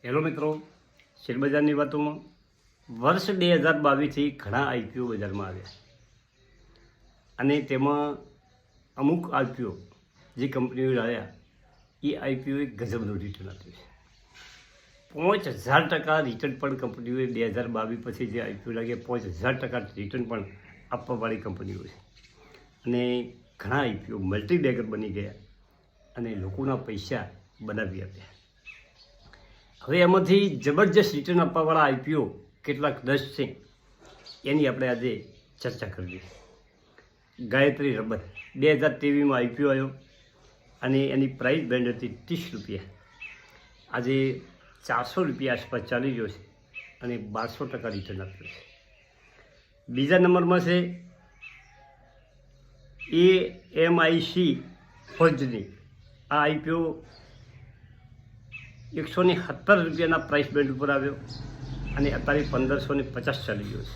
Hello મિત્રો, શેરબજારની વાતોમાં વર્ષ 2022થી ઘણા આઈપીઓ બજારમાં આવ્યા અને તેમાં અમુક આઈપીઓ જે કંપનીઓ લાવ્યા એ આઈપીઓએ ગજબનું રિટર્ન આપ્યું છે. 5000% રિટર્ન પણ કંપનીઓએ 2022 પછી જે આઈપીઓ લાગ્યા 5000% રિટર્ન પણ આપવાવાળી કંપનીઓ છે અને ઘણા આઈપીઓ મલ્ટીબેગર બની ગયા અને લોકોના પૈસા બનાવી આપ્યા. હવે એમાંથી જબરજસ્ત રિટર્ન આપવાવાળા આઈપીઓ કેટલાક 10 છે એની આપણે આજે ચર્ચા કરવી. ગાયત્રી રબર 2023માં આઈપીઓ આવ્યો અને એની પ્રાઇસ બેન્ડ હતી 30 રૂપિયા. આજે 400 રૂપિયા આસપાસ ચાલી રહ્યો છે અને 1200% રિટર્ન આપ્યું છે. બીજા નંબરમાં છે AMIC ફોર્જની. આ આઈપીઓ 117 રૂપિયાના પ્રાઇસ બેન્ડ ઉપર આવ્યો અને અત્યારે 1550 ચાલી ગયો છે.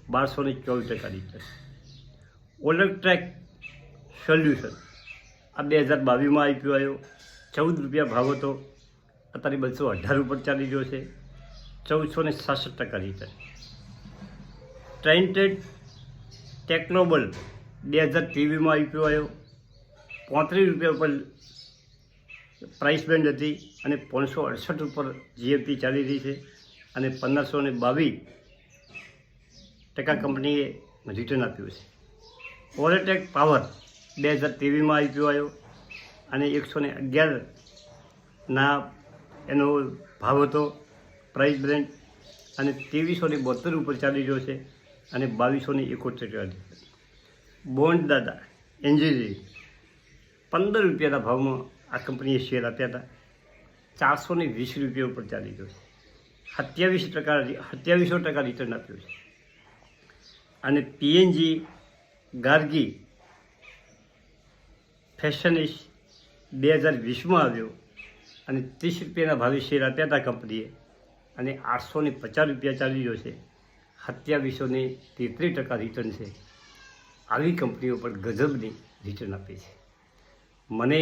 1214% રિટર્ન. ઓલેટ્રેક સોલ્યુશન આ 2022માં આઈપીઓ આવ્યો, 14 રૂપિયા ભાવ હતો, અત્યારે 218 ઉપર ચાલી ગયો છે. 1466% રિટર્ન. ટ્રેન્ટેડ ટેકનોબલ 2023માં આઈપીઓ આવ્યો, 35 રૂપિયા ઉપર પ્રાઇસ બેન્ડ હતી અને 568 ઉપર જીએમપી ચાલી રહી છે અને 1522% કંપનીએ રિટર્ન આપ્યું છે. ઓલેટેક પાવર 2023માં આઈપીઓ આવ્યો અને 111ના એનો ભાવ હતો, પ્રાઇસ બેન્ડ અને 2372 ઉપર ચાલી રહ્યો છે અને 2271. બોન્ડ દાદા એન્જિનિયરિંગ 15 રૂપિયાના ભાવમાં આ કંપનીએ શેર આપ્યા હતા, 420 રૂપિયા ઉપર ચાલી ગયો છે. 27% રિટર્ન આપ્યું છે. અને પીએનજી ગાર્ગી ફેશનિશ 2020માં આવ્યો અને 30 રૂપિયાના ભાવે શેર આપ્યા હતા કંપનીએ અને 850 રૂપિયા ચાલી રહ્યો છે. 2733% રિટર્ન છે. આવી કંપનીઓ પર ગજબની રિટર્ન આપે છે. મને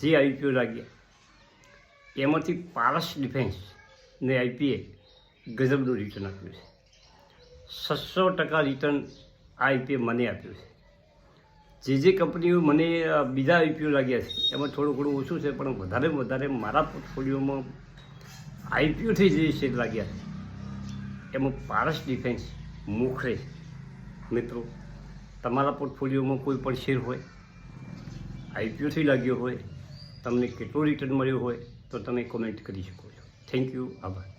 જે આઈપીઓ લાગ્યા એમાંથી પારસ ડિફેન્સ ને આઈપીએ ગજબનું રિટર્ન આપ્યું છે. 600% રિટર્ન આ આઈપીએ મને આપ્યું છે. જે કંપનીઓ મને બીજા આઈપીઓ લાગ્યા છે એમાં થોડું ઘણું ઓછું છે, પણ વધારે મારા પોર્ટફોલિયોમાં આઈપીઓથી જે શેર લાગ્યા છે એમાં પારસ ડિફેન્સ મોખરે. મિત્રો, તમારા પોર્ટફોલિયોમાં કોઈ પણ શેર હોય આઈપીઓથી લાગ્યો હોય, તમને કેટલું રિટર્ન મળ્યું હોય તો તમે કોમેન્ટ કરી શકો છો. Thank you. આભાર.